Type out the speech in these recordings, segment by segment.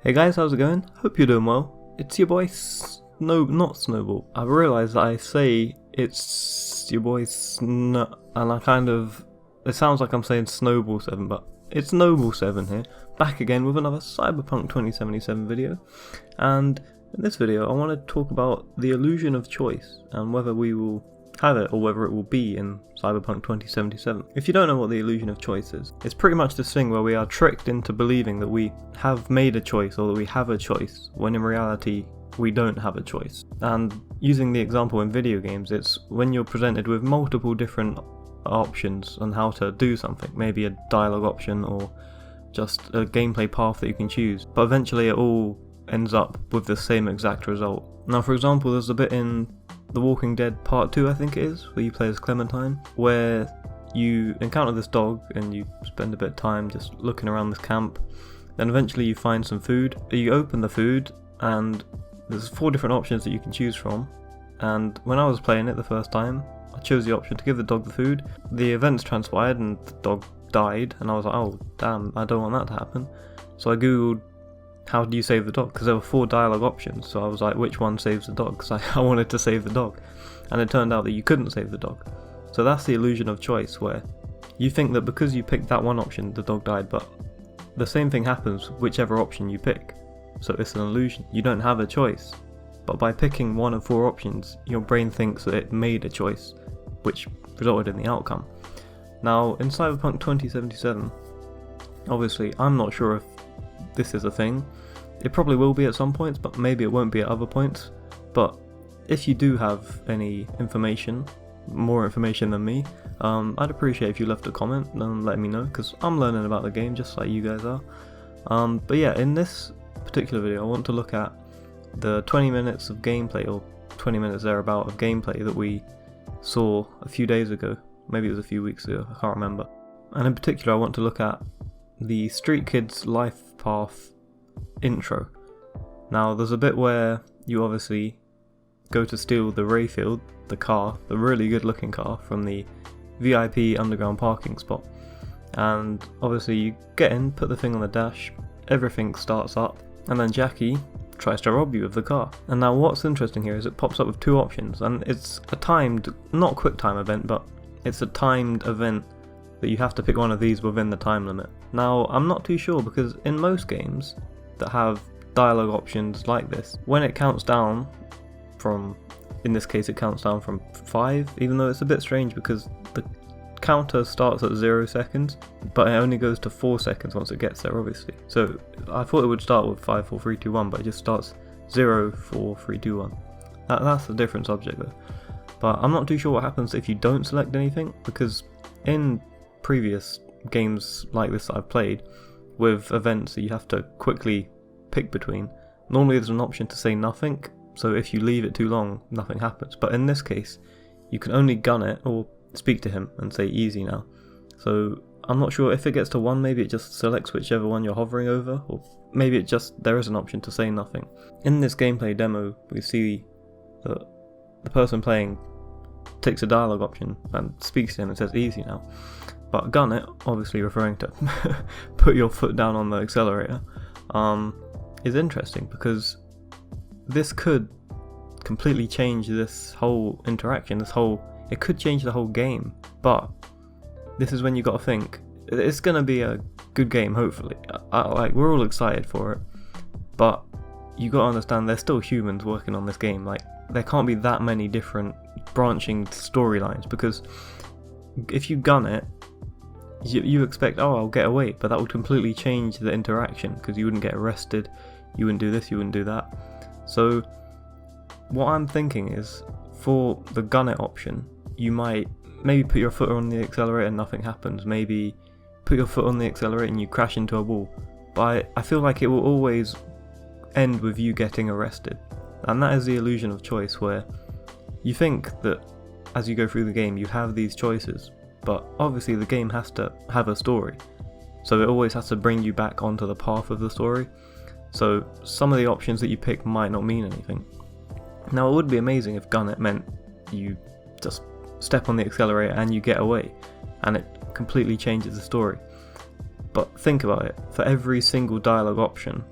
Hey guys, how's it going? Hope you're doing well. It's your boy not Snowball. I realised that I say it's your boy and it sounds like I'm saying Snowball 7, but it's Snowball 7 here, back again with another Cyberpunk 2077 video. And in this video I want to talk about the illusion of choice and whether we will have it or whether it will be in Cyberpunk 2077. If you don't know what the illusion of choice is, it's pretty much this thing where we are tricked into believing that we have made a choice or that we have a choice, when in reality we don't have a choice. And using the example in video games, it's when you're presented with multiple different options on how to do something, maybe a dialogue option or just a gameplay path that you can choose, but eventually it all ends up with the same exact result. Now, for example, there's a bit in The Walking Dead Part 2, I think it is, where you play as Clementine, where you encounter this dog and you spend a bit of time just looking around this camp. Then eventually you find some food. You open the food and there's 4 different options that you can choose from. And when I was playing it the first time, I chose the option to give the dog the food. The events transpired and the dog died, and I was like, oh damn, I don't want that to happen. So I googled, how do you save the dog? Because there were 4 dialogue options, so I was like, which one saves the dog? Because I wanted to save the dog. And it turned out that you couldn't save the dog. So that's the illusion of choice, where you think that because you picked that one option, the dog died, but the same thing happens whichever option you pick. So it's an illusion. You don't have a choice. But by picking one of 4 options, your brain thinks that it made a choice, which resulted in the outcome. Now, in Cyberpunk 2077, obviously, I'm not sure if this is a thing. It probably will be at some points, but maybe it won't be at other points. But if you do have any information, more information than me, I'd appreciate if you left a comment and let me know, because I'm learning about the game just like you guys are. But yeah, in this particular video I want to look at the 20 minutes of gameplay, or 20 minutes thereabout of gameplay that we saw a few days ago. Maybe it was a few weeks ago, I can't remember. And in particular I want to look at the Street Kids Life Path intro. Now there's a bit where you obviously go to steal the Rayfield, the car, the really good looking car from the VIP underground parking spot. And obviously you get in, put the thing on the dash, everything starts up, and then Jackie tries to rob you of the car. And now what's interesting here is it pops up with 2 options, and it's a timed, not quick time event, but it's a timed event that you have to pick one of these within the time limit. Now, I'm not too sure, because in most games that have dialogue options like this, when it counts down from, in this case it counts down from 5, even though it's a bit strange because the counter starts at 0 seconds, but it only goes to 4 seconds once it gets there, obviously. So I thought it would start with 5, 4, 3, 2, 1, but it just starts 0, 4, 3, 2, 1. That's a different subject though. But I'm not too sure what happens if you don't select anything, because in previous games like this that I've played, with events that you have to quickly pick between, normally there's an option to say nothing, so if you leave it too long, nothing happens. But in this case, you can only gun it or speak to him and say easy now. So I'm not sure if it gets to 1, maybe it just selects whichever one you're hovering over, or maybe it just, there is an option to say nothing. In this gameplay demo, we see that the person playing takes a dialogue option and speaks to him and says easy now. But gun it, obviously referring to put your foot down on the accelerator, is interesting, because this could completely change this whole interaction, it could change the whole game. But this is when you gotta think, it's gonna be a good game, hopefully. Like, we're all excited for it, but you gotta understand there's still humans working on this game. Like, there can't be that many different branching storylines, because if you gun it, you expect, oh, I'll get away, but that would completely change the interaction, because you wouldn't get arrested, you wouldn't do this, you wouldn't do that. So what I'm thinking is, for the gun it option, you might maybe put your foot on the accelerator and nothing happens, maybe put your foot on the accelerator and you crash into a wall, but I feel like it will always end with you getting arrested. And that is the illusion of choice, where you think that as you go through the game you have these choices, but obviously the game has to have a story, so it always has to bring you back onto the path of the story. So some of the options that you pick might not mean anything. Now, it would be amazing if gun it meant you just step on the accelerator and you get away, and it completely changes the story. But think about it, for every single dialogue option,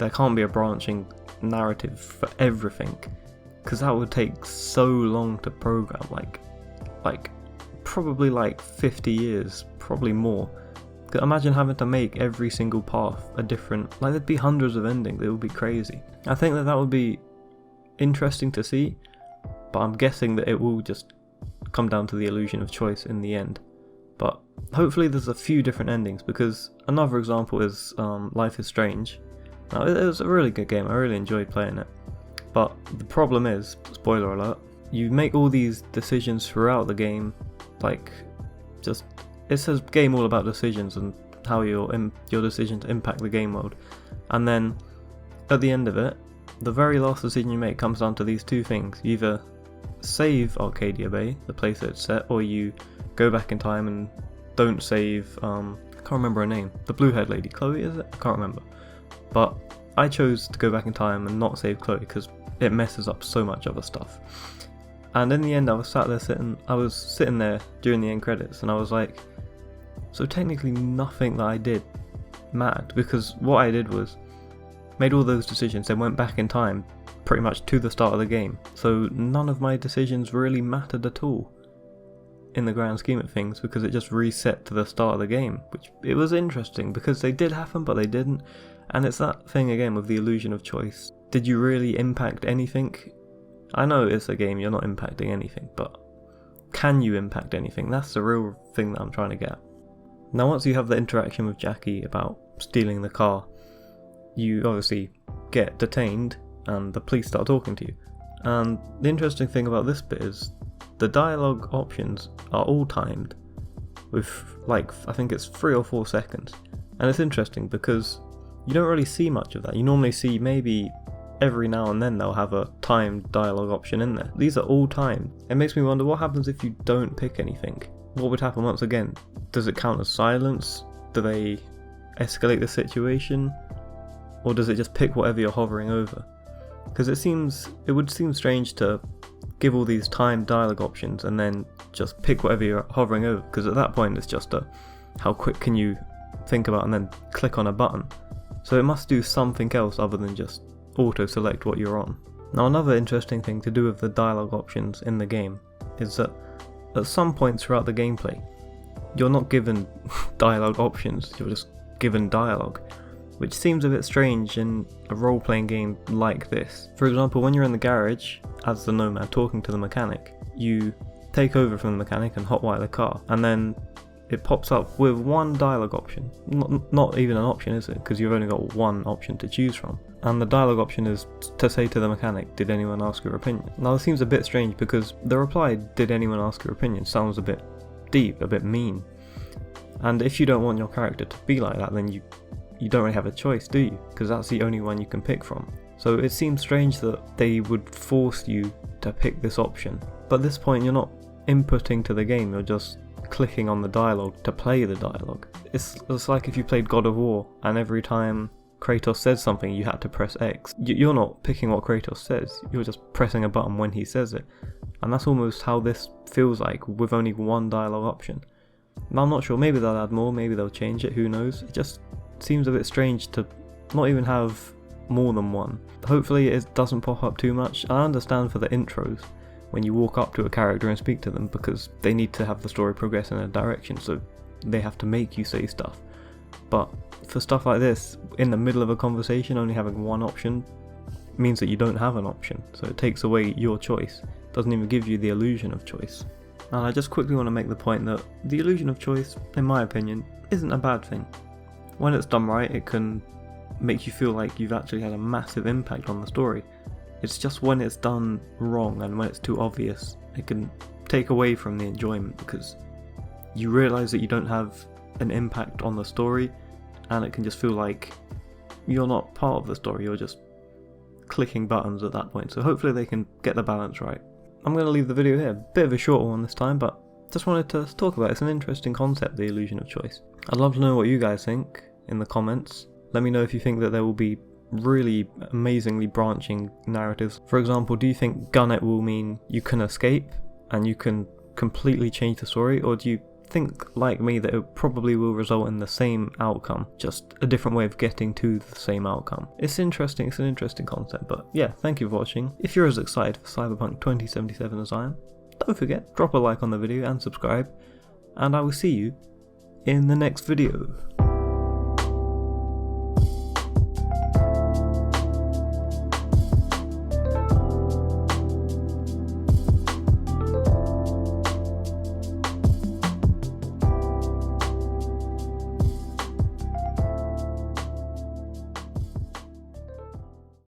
there can't be a branching narrative for everything, because that would take so long to program, like probably like 50 years, probably more. Imagine having to make every single path a different, like there'd be hundreds of endings, it would be crazy. I think that would be interesting to see, but I'm guessing that it will just come down to the illusion of choice in the end. But hopefully there's a few different endings, because another example is Life is Strange. Now, it was a really good game, I really enjoyed playing it. But the problem is, spoiler alert, you make all these decisions throughout the game, like just, it's a game all about decisions and how your decisions impact the game mode. And then at the end of it, the very last decision you make comes down to these two things. You either save Arcadia Bay, the place that it's set, or you go back in time and don't save, I can't remember her name, the blue haired lady, Chloe is it? I can't remember. But I chose to go back in time and not save Chloe because it messes up so much other stuff. And in the end I was sitting there during the end credits and I was like, so technically nothing that I did mattered, because what I did was made all those decisions, then went back in time pretty much to the start of the game. So none of my decisions really mattered at all in the grand scheme of things, because it just reset to the start of the game, which it was interesting because they did happen but they didn't. And it's that thing again with the illusion of choice. Did you really impact anything? I know it's a game, you're not impacting anything, but can you impact anything? That's the real thing that I'm trying to get. Now once you have the interaction with Jackie about stealing the car, you obviously get detained and the police start talking to you. And the interesting thing about this bit is the dialogue options are all timed with, like, I think it's 3 or 4 seconds. And it's interesting because you don't really see much of that. You normally see maybe every now and then they'll have a timed dialogue option in there. These are all timed. It makes me wonder what happens if you don't pick anything. What would happen once again? Does it count as silence? Do they escalate the situation? Or does it just pick whatever you're hovering over? Because it would seem strange to give all these timed dialogue options and then just pick whatever you're hovering over, because at that point it's just how quick can you think about and then click on a button. So it must do something else other than just auto select what you're on. Now another interesting thing to do with the dialogue options in the game is that at some points throughout the gameplay you're not given dialogue options, you're just given dialogue, which seems a bit strange in a role-playing game like this. For example, when you're in the garage as the Nomad talking to the mechanic, you take over from the mechanic and hotwire the car, and then it pops up with one dialogue option. Not even an option, is it? Because you've only got one option to choose from. And the dialogue option is to say to the mechanic, did anyone ask your opinion? Now this seems a bit strange because the reply, did anyone ask your opinion, sounds a bit deep, a bit mean. And if you don't want your character to be like that, then you don't really have a choice, do you? Because that's the only one you can pick from. So it seems strange that they would force you to pick this option. But at this point you're not inputting to the game, you're just clicking on the dialogue to play the dialogue. It's like if you played God of War and every time Kratos says something you had to press X. You're not picking what Kratos says, you're just pressing a button when he says it. And that's almost how this feels like with only one dialogue option. Now I'm not sure, maybe they'll add more, maybe they'll change it, who knows. It just seems a bit strange to not even have more than one. Hopefully it doesn't pop up too much. I understand for the intros, when you walk up to a character and speak to them, because they need to have the story progress in a direction, so they have to make you say stuff. But for stuff like this, in the middle of a conversation, only having one option means that you don't have an option, so it takes away your choice. It doesn't even give you the illusion of choice. And I just quickly want to make the point that the illusion of choice, in my opinion, isn't a bad thing. When it's done right, it can make you feel like you've actually had a massive impact on the story. It's just when it's done wrong and when it's too obvious, it can take away from the enjoyment, because you realise that you don't have an impact on the story, and it can just feel like you're not part of the story, you're just clicking buttons at that point. So hopefully they can get the balance right. I'm going to leave the video here, bit of a short one this time, but just wanted to talk about it. It's an interesting concept, the illusion of choice. I'd love to know what you guys think in the comments. Let me know if you think that there will be really amazingly branching narratives. For example, do you think Gunnet will mean you can escape and you can completely change the story, or do you think, like me, that it probably will result in the same outcome, just a different way of getting to the same outcome. It's interesting, it's an interesting concept, but yeah, thank you for watching. If you're as excited for Cyberpunk 2077 as I am, don't forget, drop a like on the video and subscribe, and I will see you in the next video.